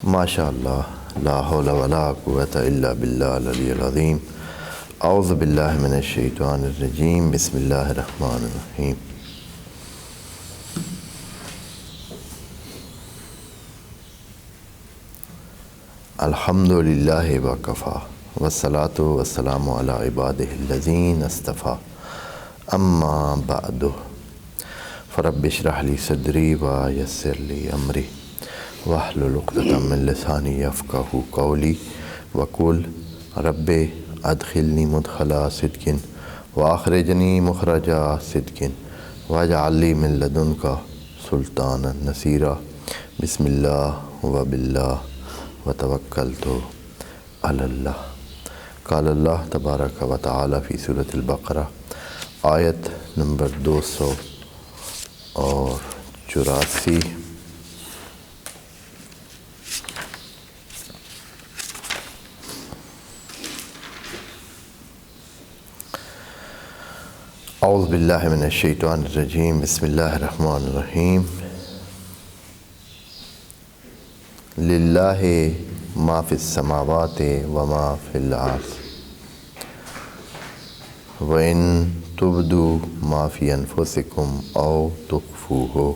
ماشاء اللہ لا حول ولا قوۃ الا باللہ العلی العظیم اعوذ باللہ من الشیطان الرجیم بسم اللہ الرحمن الرحیم الحمد للہ وکفیٰ والصلاۃ والسلام علی عبادہ الذین اصطفیٰ اما بعد فرب اشرح لی صدری ویسر لی امری واحلل عقدۃ من لسانی یفقہوا قولی وقل رب ادخلنی مدخل صدق واخرجنی مخرج صدق واجعل لی من لدنک سلطانا نصیرا بسم اللہ وباللہ وتوکلت علی اللہ۔ قال اللہ تبارک و تعالی فی سورۃ البقرہ آیت نمبر 284۔ اعوذ باللہ من الشیطان الرجیم بسم اللہ الرحمن الرحیم۔ للہ ما فی السماوات وما فی الارض وَإِن تُبْدُوا مَا فِي أَنفُسِكُمْ أَوْ تُخْفُوهُ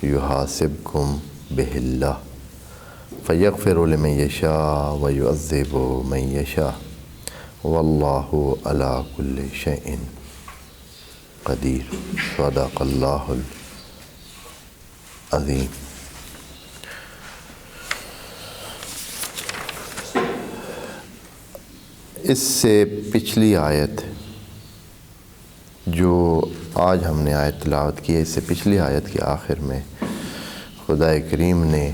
يُحَاسِبْكُم بِهِ اللَّهُ فَيَغْفِرُ لِمَن يَشَاءُ وَيُعَذِّبُ مَن يَشَاءُ وَاللَّهُ عَلَىٰ كُلِّ شَيْءٍ قدیر۔ صدق اللہ العظیم۔ اس سے پچھلی آیت جو آج ہم نے آیت تلاوت کی ہے، اس سے پچھلی آیت کے آخر میں خدا کریم نے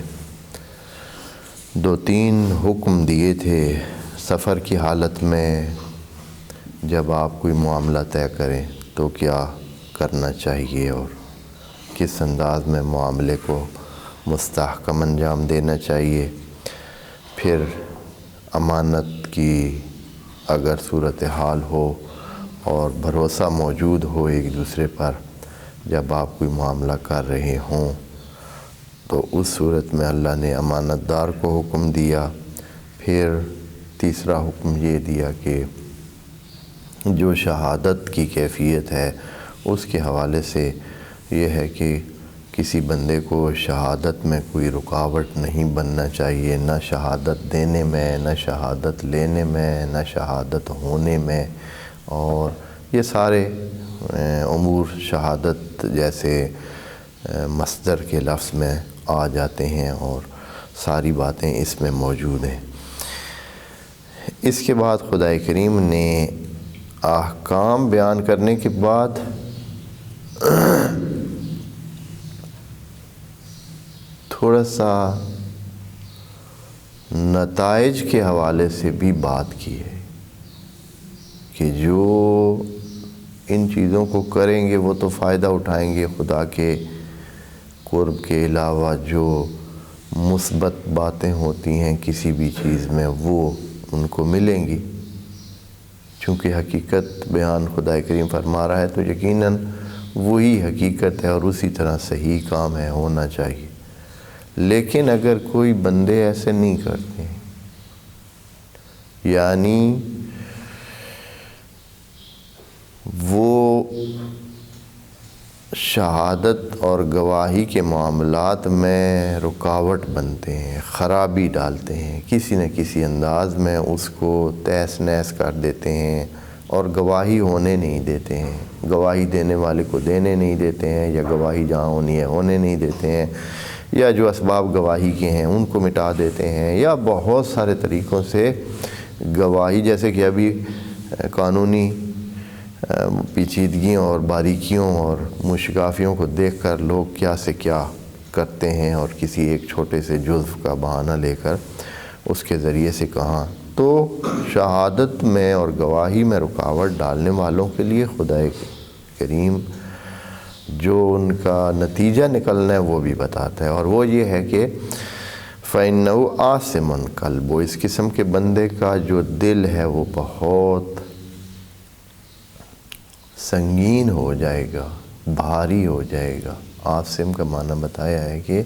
2-3 حکم دیے تھے سفر کی حالت میں جب آپ کوئی معاملہ طے کریں تو کیا کرنا چاہیے اور کس انداز میں معاملے کو مستحکم انجام دینا چاہیے۔ پھر امانت کی اگر صورتحال ہو اور بھروسہ موجود ہو ایک دوسرے پر جب آپ کوئی معاملہ کر رہے ہوں تو اس صورت میں اللہ نے امانت دار کو حکم دیا۔ پھر تیسرا حکم یہ دیا کہ جو شہادت کی کیفیت ہے اس کے حوالے سے یہ ہے کہ کسی بندے کو شہادت میں کوئی رکاوٹ نہیں بننا چاہیے، نہ شہادت دینے میں، نہ شہادت لینے میں، نہ شہادت ہونے میں۔ اور یہ سارے امور شہادت جیسے مصدر کے لفظ میں آ جاتے ہیں اور ساری باتیں اس میں موجود ہیں۔ اس کے بعد خدا کریم نے احکام بیان کرنے کے بعد تھوڑا سا نتائج کے حوالے سے بھی بات کی ہے کہ جو ان چیزوں کو کریں گے وہ تو فائدہ اٹھائیں گے، خدا کے قرب کے علاوہ جو مثبت باتیں ہوتی ہیں کسی بھی چیز میں وہ ان کو ملیں گی۔ چونکہ حقیقت بیان خدا کریم فرما رہا ہے تو یقیناً وہی حقیقت ہے اور اسی طرح صحیح کام ہے، ہونا چاہیے۔ لیکن اگر کوئی بندے ایسے نہیں کرتے ہیں، یعنی وہ شہادت اور گواہی کے معاملات میں رکاوٹ بنتے ہیں، خرابی ڈالتے ہیں، کسی نہ کسی انداز میں اس کو تہس نہس کر دیتے ہیں اور گواہی ہونے نہیں دیتے ہیں، گواہی دینے والے کو دینے نہیں دیتے ہیں، یا گواہی جہاں ہونی ہے ہونے نہیں دیتے ہیں، یا جو اسباب گواہی کے ہیں ان کو مٹا دیتے ہیں، یا بہت سارے طریقوں سے گواہی جیسے کہ ابھی قانونی پیچیدگیوں اور باریکیوں اور مشگافیوں کو دیکھ کر لوگ کیا سے کیا کرتے ہیں اور کسی ایک چھوٹے سے جزو کا بہانہ لے کر اس کے ذریعے سے کہاں تو شہادت میں اور گواہی میں رکاوٹ ڈالنے والوں کے لیے خدا کریم جو ان کا نتیجہ نکلنا ہے وہ بھی بتاتا ہے، اور وہ یہ ہے کہ فَإِنَّهُ عَاصِمٌ قَلْبُ، اس قسم کے بندے کا جو دل ہے وہ بہت سنگین ہو جائے گا، بھاری ہو جائے گا۔ عاصم کا معنی بتایا ہے کہ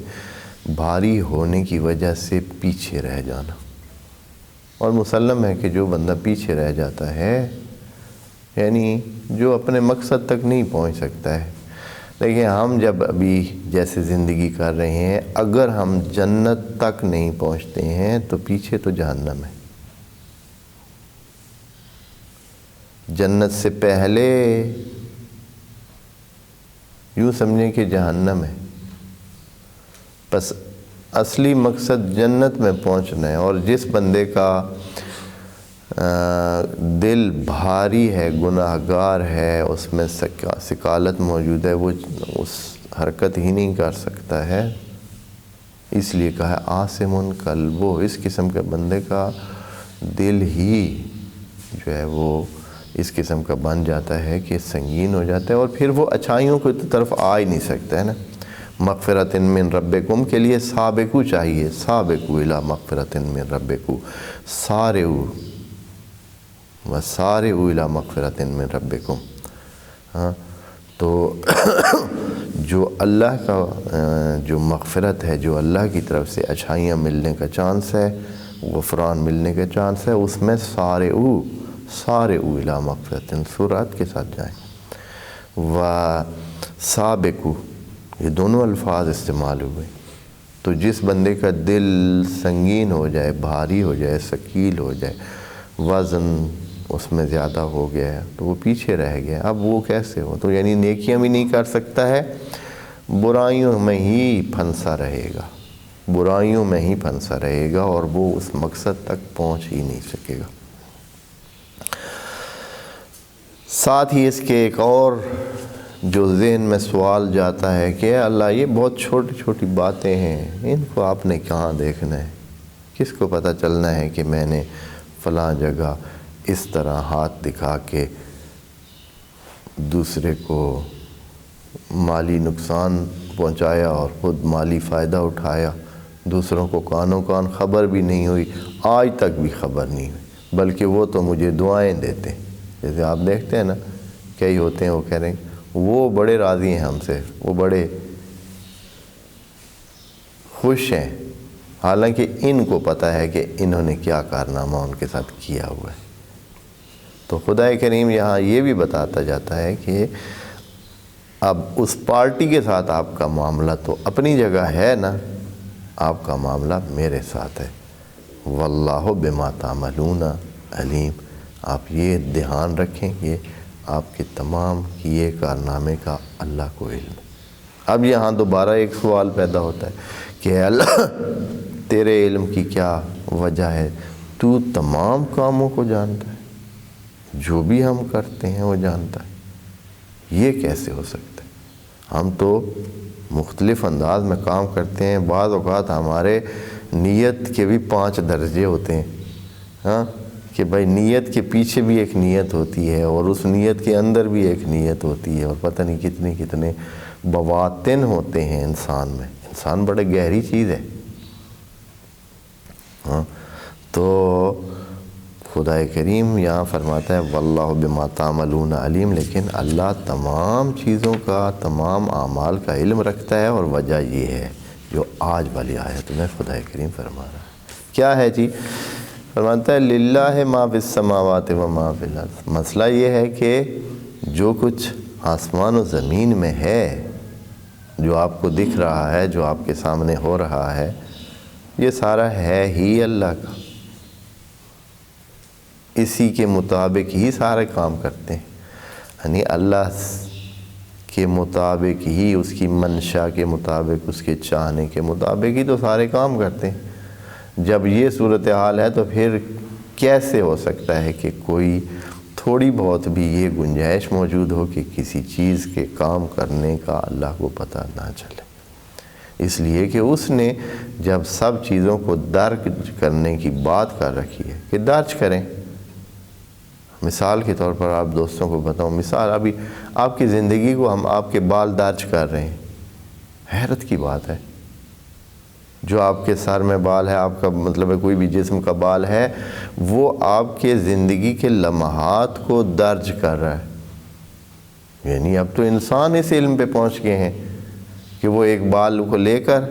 بھاری ہونے کی وجہ سے پیچھے رہ جانا، اور مسلم ہے کہ جو بندہ پیچھے رہ جاتا ہے یعنی جو اپنے مقصد تک نہیں پہنچ سکتا ہے. لیکن ہم جب ابھی جیسے زندگی کر رہے ہیں، اگر ہم جنت تک نہیں پہنچتے ہیں تو پیچھے تو جہنم ہے. جنت سے پہلے یوں سمجھیں کہ جہنم ہے. بس اصلی مقصد جنت میں پہنچنا ہے. اور جس بندے کا دل بھاری ہے، گناہ گار ہے، اس میں ثقالت موجود ہے، وہ اس حرکت ہی نہیں کر سکتا ہے. اس لیے کہا ہے عاصم قلبہ، اس قسم کے بندے کا دل ہی جو ہے وہ اس قسم کا بن جاتا ہے کہ سنگین ہو جاتا ہے، اور پھر وہ اچھائیوں کی طرف آ ہی نہیں سکتا ہے نا. مغفرۃ من ربکم کے لیے سابقو چاہیے، سابقو الی مغفرۃ من ربکم، سارعوا وسارعوا الی مغفرۃ من ربکم. ہاں تو جو اللہ کا جو مغفرت ہے، جو اللہ کی طرف سے اچھائیاں ملنے کا چانس ہے، غفران ملنے کا چانس ہے، اس میں سارعوا الی مغفرۃ سرعت کے ساتھ جائیں. سابقوا، یہ دونوں الفاظ استعمال ہوئے. تو جس بندے کا دل سنگین ہو جائے، بھاری ہو جائے، ثقیل ہو جائے، وزن اس میں زیادہ ہو گیا ہے، تو وہ پیچھے رہ گیا. اب وہ کیسے ہو؟ تو یعنی نیکیاں بھی نہیں کر سکتا ہے، برائیوں میں ہی پھنسا رہے گا، برائیوں میں ہی پھنسا رہے گا، اور وہ اس مقصد تک پہنچ ہی نہیں سکے گا. ساتھ ہی اس کے ایک اور جو ذہن میں سوال جاتا ہے کہ اللہ یہ بہت چھوٹی چھوٹی باتیں ہیں، ان کو آپ نے کہاں دیکھنا ہے؟ کس کو پتہ چلنا ہے کہ میں نے فلاں جگہ اس طرح ہاتھ دکھا کے دوسرے کو مالی نقصان پہنچایا اور خود مالی فائدہ اٹھایا، دوسروں کو کانوں کان خبر بھی نہیں ہوئی، آج تک بھی خبر نہیں ہوئی، بلکہ وہ تو مجھے دعائیں دیتے ہیں. جیسے آپ دیکھتے ہیں نا کئی ہوتے ہیں وہ کہہ رہے ہیں وہ بڑے راضی ہیں ہم سے، وہ بڑے خوش ہیں، حالانکہ ان کو پتہ ہے کہ انہوں نے کیا کارنامہ ان کے ساتھ کیا ہوا ہے. تو خدا کریم یہاں یہ بھی بتاتا جاتا ہے کہ اب اس پارٹی کے ساتھ آپ کا معاملہ تو اپنی جگہ ہے نا، آپ کا معاملہ میرے ساتھ ہے. واللہ بما تعملون علیم. آپ یہ دھیان رکھیں کہ آپ کے تمام کیے کارنامے کا اللہ کو علم. اب یہاں دوبارہ ایک سوال پیدا ہوتا ہے کہ اللہ تیرے علم کی کیا وجہ ہے؟ تو تمام کاموں کو جانتا ہے، جو بھی ہم کرتے ہیں وہ جانتا ہے. یہ کیسے ہو سکتا ہے؟ ہم تو مختلف انداز میں کام کرتے ہیں، بعض اوقات ہمارے نیت کے بھی 5 درجے ہوتے ہیں. ہاں کہ بھائی نیت کے پیچھے بھی ایک نیت ہوتی ہے، اور اس نیت کے اندر بھی ایک نیت ہوتی ہے، اور پتہ نہیں کتنے بواطن ہوتے ہیں انسان میں. انسان بڑے گہری چیز ہے. ہاں تو خدا کریم یہاں فرماتا ہے واللہ بما تعملون علیم، لیکن اللہ تمام چیزوں کا، تمام اعمال کا علم رکھتا ہے. اور وجہ یہ ہے جو آج والی آیت میں خدا کریم فرما رہا ہے. کیا ہے جی؟ فرماتا ہے للہ ما فی السماوات و ما فی الارض. مسئلہ یہ ہے کہ جو کچھ آسمان و زمین میں ہے، جو آپ کو دکھ رہا ہے، جو آپ کے سامنے ہو رہا ہے، یہ سارا ہے ہی اللہ کا. اسی کے مطابق ہی سارے کام کرتے ہیں، یعنی اللہ کے مطابق ہی، اس کی منشا کے مطابق، اس کے چاہنے کے مطابق ہی تو سارے کام کرتے ہیں. جب یہ صورتحال ہے تو پھر کیسے ہو سکتا ہے کہ کوئی تھوڑی بہت بھی یہ گنجائش موجود ہو کہ کسی چیز کے کام کرنے کا اللہ کو پتہ نہ چلے؟ اس لیے کہ اس نے جب سب چیزوں کو درج کرنے کی بات کر رکھی ہے کہ درج کریں. مثال کے طور پر آپ دوستوں کو بتاؤں، مثال ابھی آپ کی زندگی کو ہم آپ کے بال درج کر رہے ہیں. حیرت کی بات ہے. جو آپ کے سر میں بال ہے، آپ کا مطلب ہے کوئی بھی جسم کا بال ہے، وہ آپ کے زندگی کے لمحات کو درج کر رہا ہے. یعنی اب تو انسان اس علم پہ پہنچ گئے ہیں کہ وہ ایک بال کو لے کر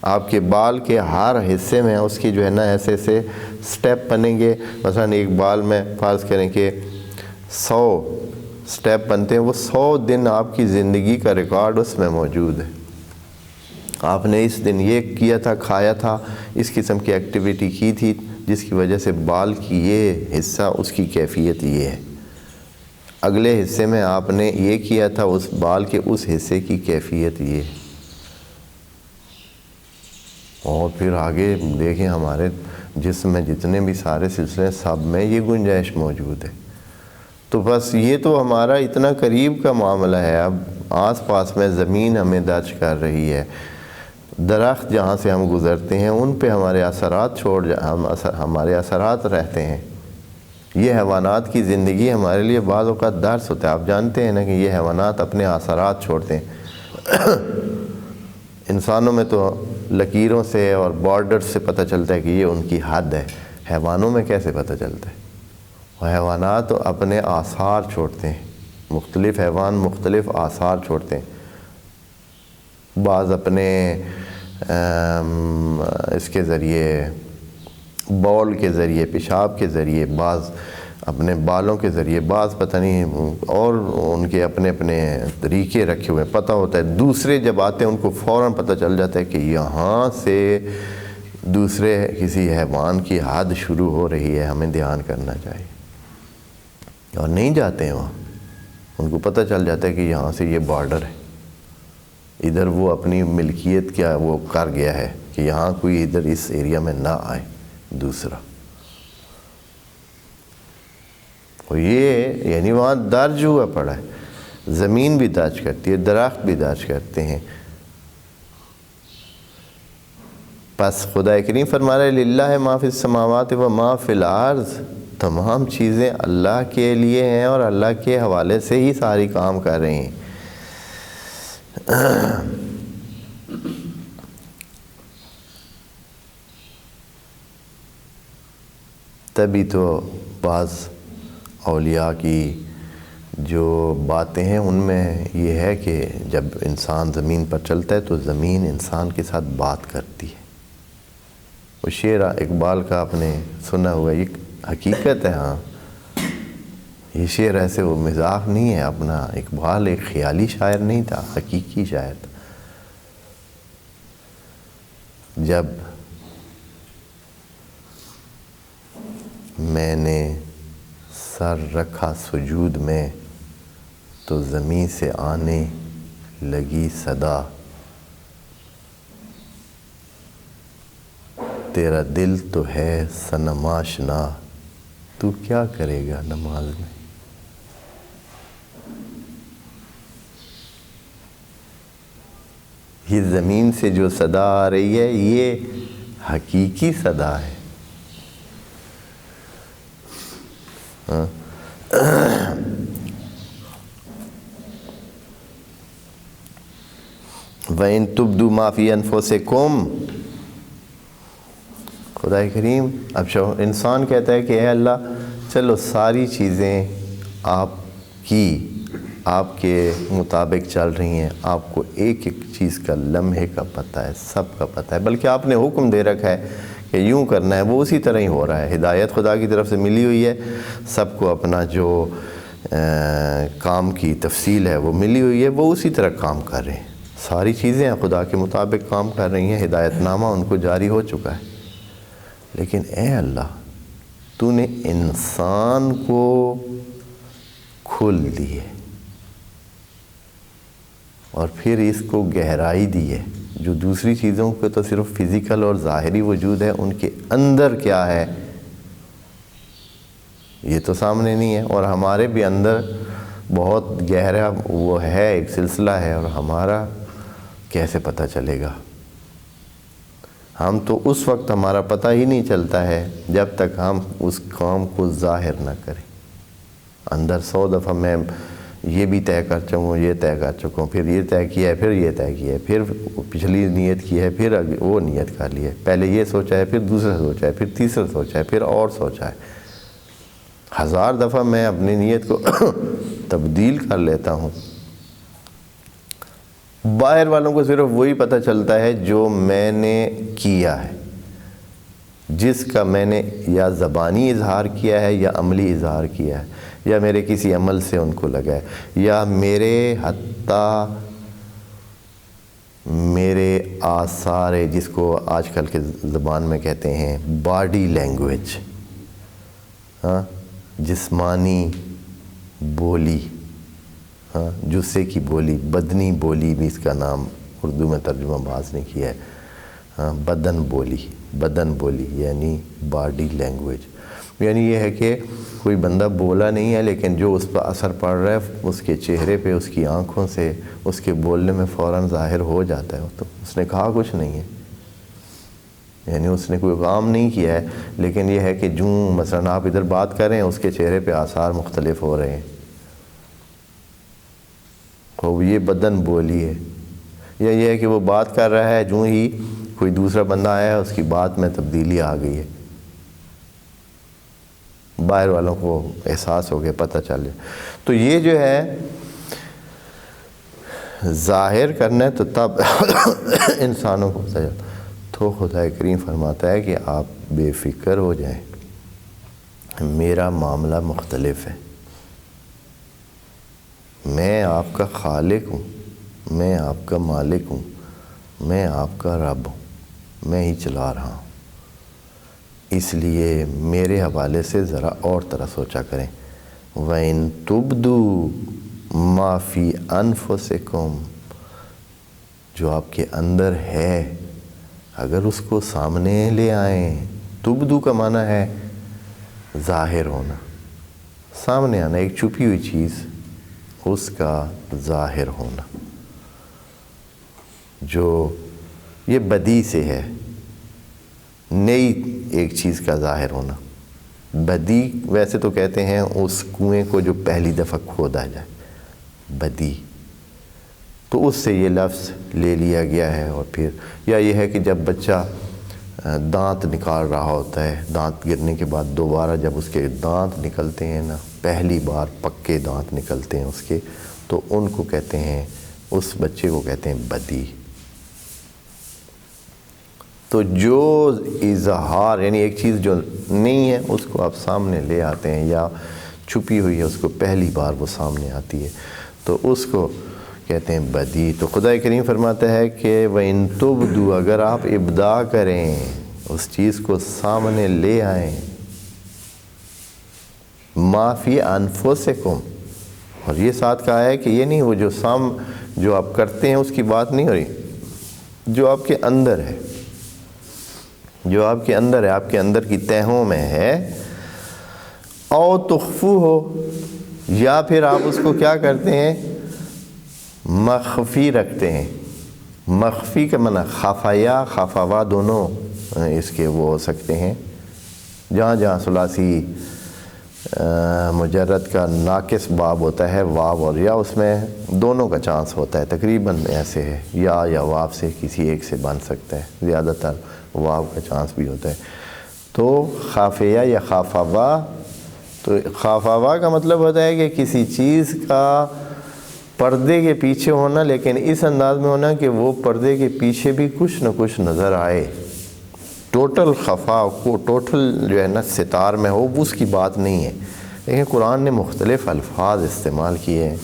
آپ کے بال کے ہر حصے میں اس کی جو ہے نا ایسے ایسے سٹیپ بنیں گے. مثلا ایک بال میں فرض کریں کہ 100 سٹیپ بنتے ہیں، وہ 100 دن آپ کی زندگی کا ریکارڈ اس میں موجود ہے. آپ نے اس دن یہ کیا تھا، کھایا تھا، اس قسم کی ایکٹیویٹی کی تھی جس کی وجہ سے بال کی یہ حصہ اس کی کیفیت یہ ہے. اگلے حصے میں آپ نے یہ کیا تھا، اس بال کے اس حصے کی کیفیت یہ ہے. اور پھر آگے دیکھیں ہمارے جسم میں جتنے بھی سارے سلسلے سب میں یہ گنجائش موجود ہے. تو بس یہ تو ہمارا اتنا قریب کا معاملہ ہے. اب آس پاس میں زمین ہمیں درج کر رہی ہے، درخت جہاں سے ہم گزرتے ہیں ان پہ ہمارے اثرات ہمارے اثرات رہتے ہیں. یہ حیوانات کی زندگی ہمارے لیے بعض اوقات درس ہوتا ہے. آپ جانتے ہیں نا کہ یہ حیوانات اپنے اثرات چھوڑتے ہیں. انسانوں میں تو لکیروں سے اور بارڈر سے پتہ چلتا ہے کہ یہ ان کی حد ہے. حیوانوں میں کیسے پتہ چلتا ہے؟ حیوانات اپنے آثار چھوڑتے ہیں. مختلف حیوان مختلف آثار چھوڑتے ہیں. بعض اپنے اس کے ذریعے بول کے ذریعے، پیشاب کے ذریعے، بعض اپنے بالوں کے ذریعے، بعض پتہ نہیں، اور ان کے اپنے اپنے طریقے رکھے ہوئے پتہ ہوتا ہے. دوسرے جب آتے ہیں ان کو فوراً پتہ چل جاتا ہے کہ یہاں سے دوسرے کسی حیوان کی حد شروع ہو رہی ہے، ہمیں دھیان کرنا چاہیے. اور نہیں جاتے ہیں وہاں، ان کو پتہ چل جاتا ہے کہ یہاں سے یہ بارڈر ہے، ادھر وہ اپنی ملکیت کیا وہ کر گیا ہے کہ یہاں کوئی ادھر اس ایریا میں نہ آئے دوسرا. اور یہ یعنی وہاں درج ہوا پڑا ہے. زمین بھی درج کرتی ہے، درخت بھی درج کرتے ہیں. پس خدا کریم فرما رہے للہ ما فی السماوات و ما فی الارض، تمام چیزیں اللہ کے لیے ہیں اور اللہ کے حوالے سے ہی ساری کام کر رہی ہیں. تبھی تو بعض اولیاء کی جو باتیں ہیں ان میں یہ ہے کہ جب انسان زمین پر چلتا ہے تو زمین انسان کے ساتھ بات کرتی ہے. وہ شعر اقبال کا آپ نے سنا ہوا، یہ حقیقت ہے. ہاں یہ شعر ایسے وہ مزاح نہیں ہے اپنا. اقبال ایک خیالی شاعر نہیں تھا، حقیقی شاعر تھا. جب میں نے سر رکھا سجود میں تو زمین سے آنے لگی صدا، تیرا دل تو ہے صنم آشنا، تو کیا کرے گا نماز میں. یہ زمین سے جو صدا آ رہی ہے یہ حقیقی صدا ہے. وَإِن تُبْدُوا مَا فِي أَنفُسِكُمْ، خدا کریم اب انسان کہتا ہے کہ اے اللہ چلو ساری چیزیں آپ کی آپ کے مطابق چل رہی ہیں، آپ کو ایک ایک چیز کا لمحے کا پتہ ہے، سب کا پتہ ہے، بلکہ آپ نے حکم دے رکھا ہے کہ یوں کرنا ہے، وہ اسی طرح ہی ہو رہا ہے. ہدایت خدا کی طرف سے ملی ہوئی ہے، سب کو اپنا جو کام کی تفصیل ہے وہ ملی ہوئی ہے، وہ اسی طرح کام کر رہے ہیں. ساری چیزیں خدا کے مطابق کام کر رہی ہیں، ہدایت نامہ ان کو جاری ہو چکا ہے. لیکن اے اللہ تو نے انسان کو کھل دی ہے اور پھر اس کو گہرائی دی ہے. جو دوسری چیزوں کو تو صرف فزیکل اور ظاہری وجود ہے، ان کے اندر کیا ہے یہ تو سامنے نہیں ہے. اور ہمارے بھی اندر بہت گہرا وہ ہے، ایک سلسلہ ہے، اور ہمارا کیسے پتہ چلے گا؟ ہم تو اس وقت ہمارا پتہ ہی نہیں چلتا ہے جب تک ہم اس کام کو ظاہر نہ کریں. اندر 100 دفعہ میں یہ بھی طے کر چکا ہوں، یہ طے کر چکا ہوں، پھر یہ طے کیا ہے، پھر یہ طے کیا ہے، پھر پچھلی نیت کی ہے، پھر وہ نیت کر لی ہے، پہلے یہ سوچا ہے، پھر دوسرا سوچا ہے، پھر تیسرا سوچا ہے، پھر اور سوچا ہے. 1000 دفعہ میں اپنی نیت کو تبدیل کر لیتا ہوں. باہر والوں کو صرف وہی پتہ چلتا ہے جو میں نے کیا ہے، جس کا میں نے یا زبانی اظہار کیا ہے یا عملی اظہار کیا ہے، یا میرے کسی عمل سے ان کو لگا ہے، یا میرے حتیٰ میرے آثار، جس کو آج کل کے زبان میں کہتے ہیں باڈی لینگویج، ہاں، جسمانی بولی، ہاں، جسے کی بولی، بدنی بولی بھی اس کا نام اردو میں ترجمہ باز نے کیا ہے، ہاں، بدن بولی یعنی باڈی لینگویج، یعنی یہ ہے کہ کوئی بندہ بولا نہیں ہے لیکن جو اس پر اثر پڑ رہا ہے اس کے چہرے پہ، اس کی آنکھوں سے، اس کے بولنے میں فوراً ظاہر ہو جاتا ہے. تو اس نے کہا کچھ نہیں ہے، یعنی اس نے کوئی کام نہیں کیا ہے، لیکن یہ ہے کہ جو مثلاً آپ ادھر بات کر رہے ہیں اس کے چہرے پہ آثار مختلف ہو رہے ہیں، تو یہ بدن بولی ہے. یا یہ ہے کہ وہ بات کر رہا ہے، جو ہی کوئی دوسرا بندہ آیا ہے اس کی بات میں تبدیلی آ گئی ہے، باہر والوں کو احساس ہو گیا، پتہ چل گیا. تو یہ جو ہے ظاہر کرنا ہے تو تب انسانوں کو سجا. تو خدا کریم فرماتا ہے کہ آپ بے فکر ہو جائیں، میرا معاملہ مختلف ہے، میں آپ کا خالق ہوں، میں آپ کا مالک ہوں، میں آپ کا رب ہوں، میں ہی چلا رہا ہوں. اس لیے میرے حوالے سے ذرا اور طرح سوچا کریں. وَإِن تُبْدُوا مَا فِي أَنفُسِكُمْ، جو آپ کے اندر ہے اگر اس کو سامنے لے آئیں. تبدو کا معنی ہے ظاہر ہونا، سامنے آنا، ایک چھپی ہوئی چیز اس کا ظاہر ہونا، جو یہ بدی سے ہے، نئی ایک چیز کا ظاہر ہونا. بدی ویسے تو کہتے ہیں اس کنویں کو جو پہلی دفعہ کھودا جائے، بدی، تو اس سے یہ لفظ لے لیا گیا ہے. اور پھر یا یہ ہے کہ جب بچہ دانت نکال رہا ہوتا ہے، دانت گرنے کے بعد دوبارہ جب اس کے دانت نکلتے ہیں نا، پہلی بار پکے دانت نکلتے ہیں اس کے، تو ان کو کہتے ہیں، اس بچے کو کہتے ہیں بدی. تو جو اظہار یعنی ایک چیز جو نہیں ہے اس کو آپ سامنے لے آتے ہیں، یا چھپی ہوئی ہے اس کو پہلی بار وہ سامنے آتی ہے، تو اس کو کہتے ہیں بدی. تو خدا کریم فرماتا ہے کہ وَإِن تُبْدُوا، اگر آپ ابداع کریں، اس چیز کو سامنے لے آئیں، مَا فِي أَنفُسِكُمْ، اور یہ ساتھ کہا ہے کہ یہ نہیں وہ جو آپ کرتے ہیں اس کی بات نہیں ہو رہی، جو آپ کے اندر ہے، جو آپ کے اندر ہے، آپ کے اندر کی تہوں میں ہے. او تخفو ہو، یا پھر آپ اس کو کیا کرتے ہیں، مخفی رکھتے ہیں. مخفی کا معنی خفایا خفاوا دونوں اس کے وہ ہو سکتے ہیں. جہاں جہاں ثلاثی مجرد کا ناقص باب ہوتا ہے، واو اور یا، اس میں دونوں کا چانس ہوتا ہے. تقریباً ایسے ہے، یا واو سے کسی ایک سے بن سکتا ہے، زیادہ تر واو کا چانس بھی ہوتا ہے. تو خافیہ یا خافاوا، تو خافاوا کا مطلب ہوتا ہے کہ کسی چیز کا پردے کے پیچھے ہونا، لیکن اس انداز میں ہونا کہ وہ پردے کے پیچھے بھی کچھ نہ کچھ نظر آئے. ٹوٹل خفا کو ٹوٹل جو ہے نا ستار میں ہو، اس کی بات نہیں ہے. لیکن قرآن نے مختلف الفاظ استعمال کیے ہیں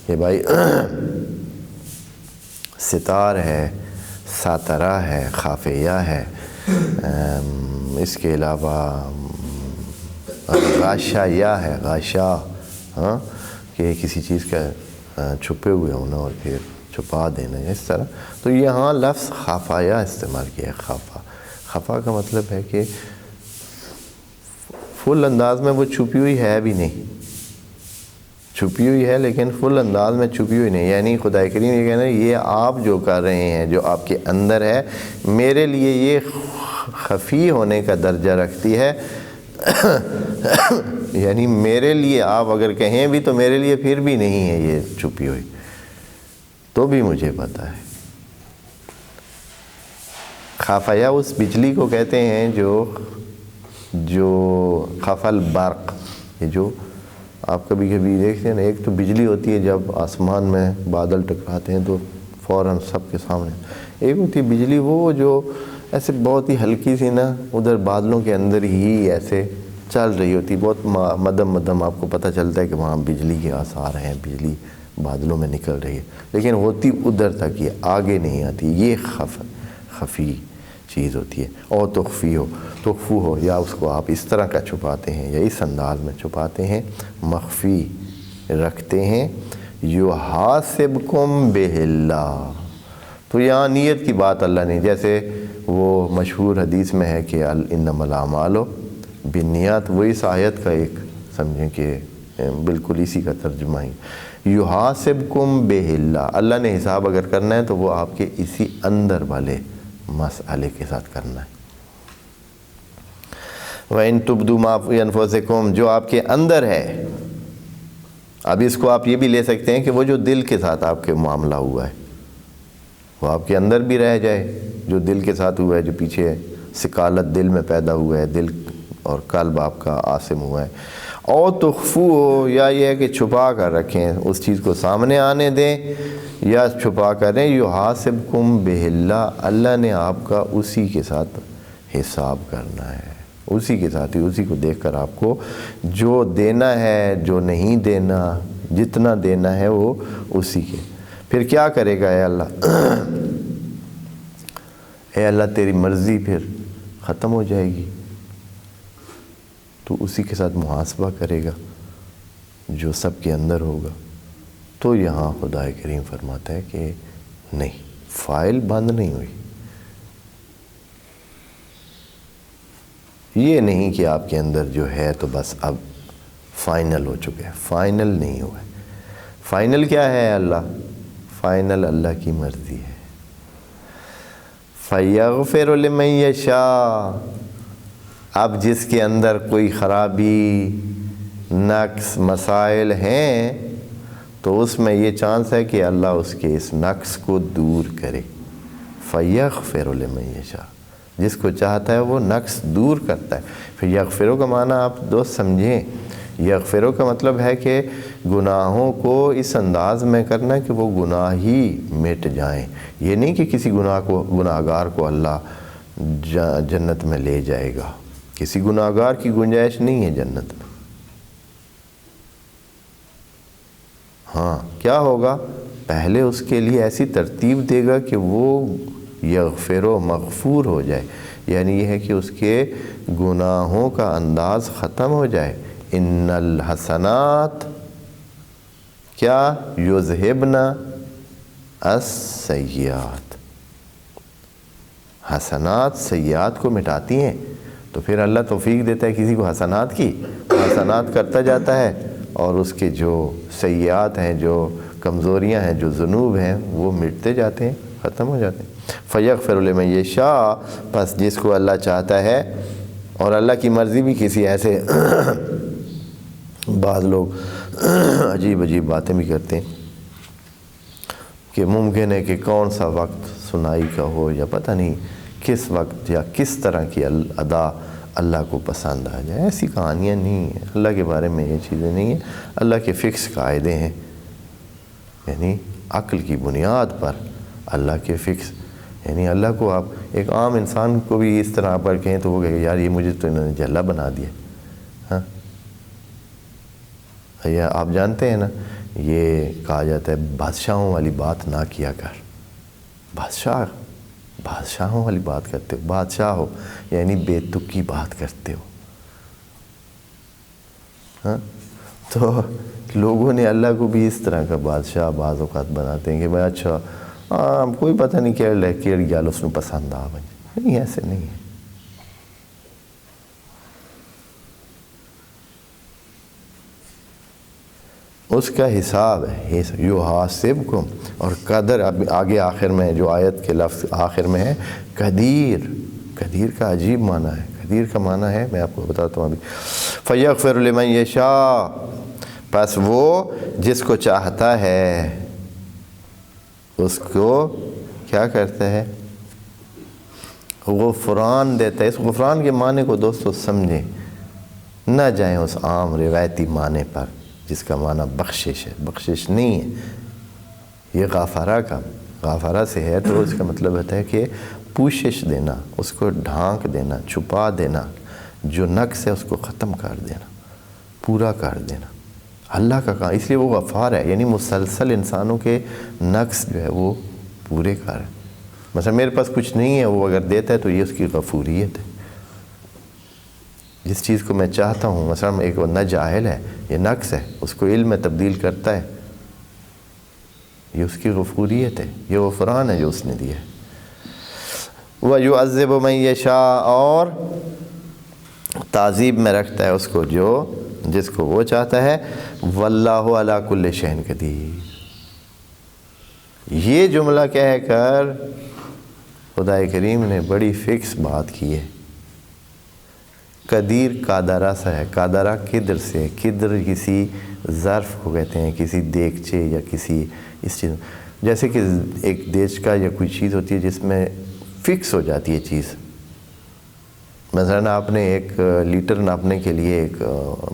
کہ بھائی ستار ہے، ساترہ ہے، خافیہ ہے، اس کے علاوہ غاشیہ ہے، غاشا، ہاں، کہ کسی چیز کا چھپے ہوئے ہونا اور پھر چھپا دینا، اس طرح. تو یہاں لفظ خفایہ استعمال کیا ہے. خفا کا مطلب ہے کہ فل انداز میں وہ چھپی ہوئی ہے بھی نہیں، چھپی ہوئی ہے لیکن فل انداز میں چھپی ہوئی نہیں. یعنی خدا کریم یہ کہنا ہے یہ آپ جو کر رہے ہیں، جو آپ کے اندر ہے، میرے لیے یہ خفی ہونے کا درجہ رکھتی ہے. یعنی میرے لیے آپ اگر کہیں بھی تو میرے لیے پھر بھی نہیں ہے یہ چھپی ہوئی، تو بھی مجھے پتہ ہے. خافیہ اس بجلی کو کہتے ہیں جو خفل برق، یہ جو آپ کبھی کبھی دیکھتے ہیں نا، ایک تو بجلی ہوتی ہے جب آسمان میں بادل ٹکراتے ہیں تو فوراً سب کے سامنے. ایک ہوتی ہے بجلی وہ جو ایسے بہت ہی ہلکی سی نا ادھر بادلوں کے اندر ہی ایسے چل رہی ہوتی، بہت مدم مدم آپ کو پتہ چلتا ہے کہ وہاں بجلی کے آثار ہیں، بجلی بادلوں میں نکل رہی ہے، لیکن ہوتی ادھر تک، یہ آگے نہیں آتی. یہ خفی چیز ہوتی ہے. اور تخفو ہو یا اس کو آپ اس طرح کا چھپاتے ہیں یا اس انداز میں چھپاتے ہیں، مخفی رکھتے ہیں. یحاسبکم بہ اللہ. تو یہاں نیت کی بات اللہ نے، جیسے وہ مشہور حدیث میں ہے کہ انما الاعمال بالنیات، وہ اس آیت کا ایک سمجھیں کہ بالکل اسی کا ترجمہ ہی. یحاسبکم بہ اللہ، اللہ نے حساب اگر کرنا ہے تو وہ آپ کے اسی اندر والے مسئلے کے ساتھ کرنا ہے. وَإِن تُبْدُوا مَا فِي أَنفُسِكُمْ، جو آپ کے اندر ہے. اب اس کو آپ یہ بھی لے سکتے ہیں کہ وہ جو دل کے ساتھ آپ کے معاملہ ہوا ہے وہ آپ کے اندر بھی رہ جائے، جو دل کے ساتھ ہوا ہے، جو پیچھے سکالت دل میں پیدا ہوا ہے، دل اور قلب آپ کا عاصم ہوا ہے. اور تخفو ہو، یا یہ ہے کہ چھپا کر رکھیں، اس چیز کو سامنے آنے دیں یا چھپا کریں. یحاسبکم بہ اللہ، اللہ نے آپ کا اسی کے ساتھ حساب کرنا ہے، اسی کے ساتھ ہی، اسی کو دیکھ کر آپ کو جو دینا ہے، جو نہیں دینا، جتنا دینا ہے وہ اسی کے. پھر کیا کرے گا؟ اے اللہ، اے اللہ تیری مرضی پھر ختم ہو جائے گی تو اسی کے ساتھ محاسبہ کرے گا جو سب کے اندر ہوگا. تو یہاں خدا کریم فرماتا ہے کہ نہیں، فائل بند نہیں ہوئی. یہ نہیں کہ آپ کے اندر جو ہے تو بس اب فائنل ہو چکے ہیں، فائنل نہیں ہوا ہے. فائنل کیا ہے؟ اللہ، فائنل اللہ کی مرضی ہے. فَيَغْفِرُ لِمَن يَشَاءُ. اب جس کے اندر کوئی خرابی، نقص، مسائل ہیں تو اس میں یہ چانس ہے کہ اللہ اس کے اس نقص کو دور کرے. فَيَغْفِرُ لِمَن يَشَاءُ، جس کو چاہتا ہے وہ نقص دور کرتا ہے. پھر یغفرو کا معنی آپ دوست سمجھیں. یغفرو کا مطلب ہے کہ گناہوں کو اس انداز میں کرنا کہ وہ گناہ ہی مٹ جائیں. یہ نہیں کہ کسی گناہ گار کو اللہ جنت میں لے جائے گا. کسی گناہ گار کی گنجائش نہیں ہے جنت میں. ہاں کیا ہوگا؟ پہلے اس کے لیے ایسی ترتیب دے گا کہ وہ یغفرو، مغفور ہو جائے. یعنی یہ ہے کہ اس کے گناہوں کا انداز ختم ہو جائے. ان الحسنات کیا یذہبن السیئات، حسنات سیئات کو مٹاتی ہیں. تو پھر اللہ توفیق دیتا ہے کسی کو حسنات کی، حسنات کرتا جاتا ہے اور اس کے جو سیئات ہیں، جو کمزوریاں ہیں، جو ذنوب ہیں وہ مٹتے جاتے ہیں، ختم ہو جاتے ہیں. فَيَغْفِرُ لِمَن يَشَاءُ، پس جس کو اللہ چاہتا ہے. اور اللہ کی مرضی بھی کسی ایسے بعض لوگ عجیب عجیب باتیں بھی کرتے ہیں کہ ممکن ہے کہ کون سا وقت سنائی کا ہو یا پتہ نہیں کس وقت یا کس طرح کی ادا اللہ کو پسند آ جائے. ایسی کہانیاں نہیں ہیں. اللہ کے بارے میں یہ چیزیں نہیں ہیں. اللہ کے فکس قاعدے ہیں، یعنی عقل کی بنیاد پر اللہ کے فکس. یعنی اللہ کو آپ ایک عام انسان کو بھی اس طرح پر کہیں تو وہ کہے یار یہ مجھے تو انہوں نے جلا بنا دیا. ہاں، یا آپ جانتے ہیں نا، یہ کہا جاتا ہے بادشاہوں والی بات نہ کیا کر. بادشاہوں والی بات کرتے ہو، بادشاہ ہو یعنی بے تک کی بات کرتے ہو. ہاں، تو لوگوں نے اللہ کو بھی اس طرح کا بادشاہ بعض اوقات بناتے ہیں کہ بھائی اچھا کوئی پتہ نہیں کیڑ گیا اس کو پسند آ بن. نہیں، ایسے نہیں ہے. اس کا حساب ہے. یحاسبکم، اور قدر اب آگے آخر میں جو آیت کے لفظ آخر میں ہے قدیر. قدیر کا عجیب معنی ہے. قدیر کا معنی ہے، میں آپ کو بتاتا ہوں ابھی. فَيَغْفِرُ لِمَن يَشَاءُ، پس وہ جس کو چاہتا ہے اس کو کیا کرتا ہے؟ غفران دیتا ہے. اس غفران کے معنی کو دوستو سمجھیں، نہ جائیں اس عام روایتی معنی پر جس کا معنی بخشش ہے. بخشش نہیں ہے. یہ غفرہ کا غافرہ سے ہے تو اس کا مطلب ہوتا ہے کہ پوشش دینا، اس کو ڈھانک دینا، چھپا دینا، جو نقص ہے اس کو ختم کر دینا، پورا کر دینا، اللہ کا کام۔ اس لیے وہ غفار ہے، یعنی مسلسل انسانوں کے نقص جو ہے وہ پورے کر۔ مثلا میرے پاس کچھ نہیں ہے، وہ اگر دیتا ہے تو یہ اس کی غفوریت ہے۔ جس چیز کو میں چاہتا ہوں، مثلا ایک بندہ جاہل ہے، یہ نقص ہے، اس کو علم میں تبدیل کرتا ہے، یہ اس کی غفوریت ہے، یہ غفران ہے جو اس نے دیا ہے۔ وَيُعَذِّبُ مَن يَشَاءُ، اور تعذیب میں رکھتا ہے اس کو جس کو وہ چاہتا ہے۔ وَاللَّهُ عَلَى كُلِّ شَيْءٍ قَدِيرٌ، یہ جملہ کہہ کر خدا کریم نے بڑی فکس بات کی ہے۔ قدیر قادرہ سے ہے، قادرہ قدر سے، قدر کسی ظرف کو کہتے ہیں، کسی دیگچے یا کسی اس چیز، جیسے کہ ایک دیگچہ یا کوئی چیز ہوتی ہے جس میں فکس ہو جاتی ہے چیز۔ مثلا آپ نے ایک لیٹر ناپنے کے لیے ایک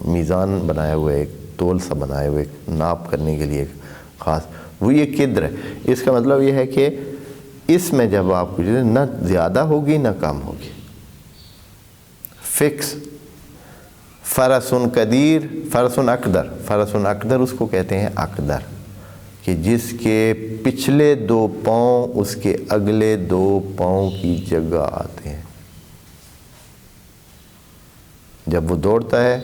میزان بنایا ہوا ہے، ایک تول سا بنایا ہوا ہے، ایک ناپ کرنے کے لیے ایک خاص، وہ یہ قدر ہے۔ اس کا مطلب یہ ہے کہ اس میں جب آپ کو نہ زیادہ ہوگی نہ کم ہوگی، فکس۔ فرسن قدیر، فرسن اقدر، فرسن اقدر اس کو کہتے ہیں اقدر، کہ جس کے پچھلے 2 پاؤں اس کے اگلے 2 پاؤں کی جگہ آتے ہیں۔ جب وہ دوڑتا ہے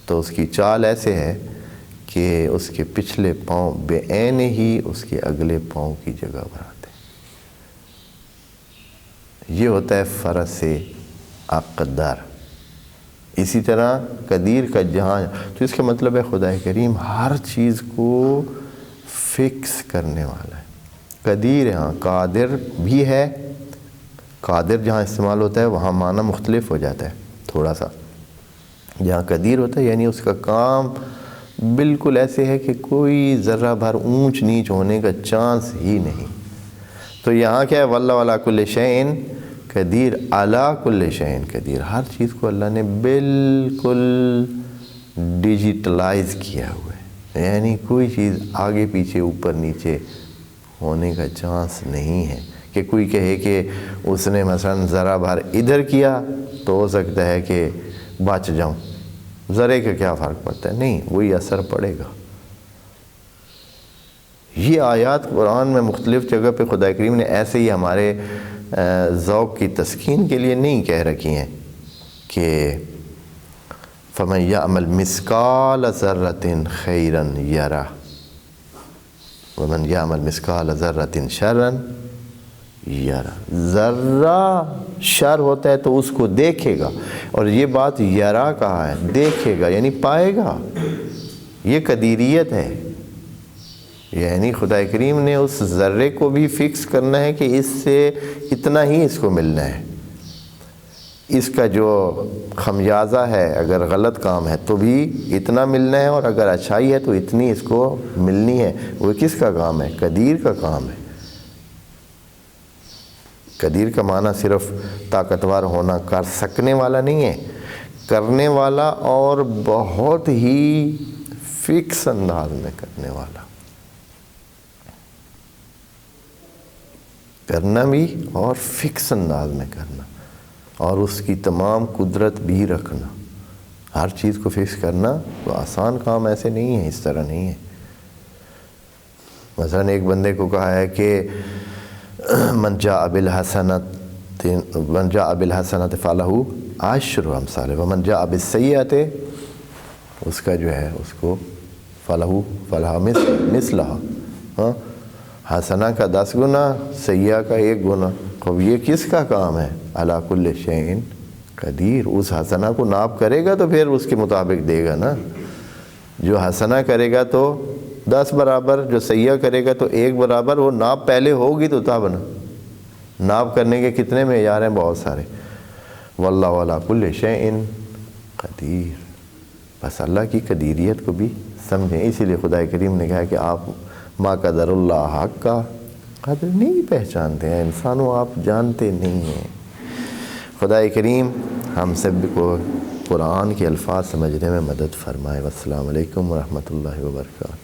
تو اس کی چال ایسے ہے کہ اس کے پچھلے پاؤں بے عین ہی اس کے اگلے پاؤں کی جگہ پر آتے ہیں۔ یہ ہوتا ہے فرس اقدر۔ اسی طرح قدیر کا جہاں، تو اس کا مطلب ہے خدا کریم ہر چیز کو فکس کرنے والا ہے۔ قدیر، ہاں قادر بھی ہے، قادر جہاں استعمال ہوتا ہے وہاں معنی مختلف ہو جاتا ہے تھوڑا سا۔ جہاں قدیر ہوتا ہے یعنی اس کا کام بالکل ایسے ہے کہ کوئی ذرہ بھر اونچ نیچ ہونے کا چانس ہی نہیں۔ تو یہاں کیا ہے، واللہ علی کل شیء قدیر، علی کل شیء قدیر، ہر چیز کو اللہ نے بالکل ڈیجیٹلائز کیا ہوا ہے، یعنی کوئی چیز آگے پیچھے اوپر نیچے ہونے کا چانس نہیں ہے کہ کوئی کہے کہ اس نے مثلا ذرہ بھر ادھر کیا تو ہو سکتا ہے کہ بچ جاؤں، ذرے کا کیا فرق پڑتا ہے، نہیں، وہی اثر پڑے گا۔ یہ آیات قرآن میں مختلف جگہ پہ خدا کریم نے ایسے ہی ہمارے ذوق کی تسکین کے لیے نہیں کہہ رکھی ہیں کہ فَمَن يَعْمَلْ مِثْقَالَ ذَرَّةٍ خَيْرًا يَرَهُ وَمَن يَعْمَلْ مِثْقَالَ ذَرَّةٍ شَرًّا یرا، ذرہ شر ہوتا ہے تو اس کو دیکھے گا، اور یہ بات یرا کہا ہے، دیکھے گا یعنی پائے گا۔ یہ قدیریت ہے، یعنی خدا کریم نے اس ذرے کو بھی فکس کرنا ہے کہ اس سے اتنا ہی اس کو ملنا ہے، اس کا جو خمیازہ ہے اگر غلط کام ہے تو بھی اتنا ملنا ہے، اور اگر اچھائی ہے تو اتنی اس کو ملنی ہے۔ وہ کس کا کام ہے؟ قدیر کا کام ہے۔ قدیر کا معنی صرف طاقتور ہونا، کر سکنے والا نہیں ہے، کرنے والا، اور بہت ہی فکس انداز میں کرنے والا، کرنا بھی اور فکس انداز میں کرنا، اور اس کی تمام قدرت بھی رکھنا۔ ہر چیز کو فکس کرنا تو آسان کام ایسے نہیں ہے، اس طرح نہیں ہے۔ مثلا ایک بندے کو کہا ہے کہ من جاء بالحسنۃ فلہ عشر امثالہا ومن جاء بالسیئۃ، اس کا جو ہے اس کو فلہ مثلہا، ہاں، حسنہ کا 10 گنا، سیئہ کا 1 گنا۔ اب یہ کس کا کام ہے؟ علی کل شیء قدیر۔ اس حسنہ کو ناپ کرے گا تو پھر اس کے مطابق دے گا نا۔ جو حسنہ کرے گا تو 10 برابر، جو سیئہ کرے گا تو 1 برابر۔ وہ ناپ پہلے ہوگی تو تب نا، ناپ کرنے کے کتنے معیار ہیں؟ بہت سارے۔ واللہ علی کل شیء قدیر۔ بس اللہ کی قدیریت کو بھی سمجھیں۔ اسی لیے خدا کریم نے کہا کہ آپ ما قدر اللہ حق کا قدر نہیں پہچانتے ہیں، انسانوں آپ جانتے نہیں ہیں۔ خدا کریم ہم سب کو قرآن کے الفاظ سمجھنے میں مدد فرمائے۔ والسلام علیکم ورحمۃ اللہ وبرکاتہ۔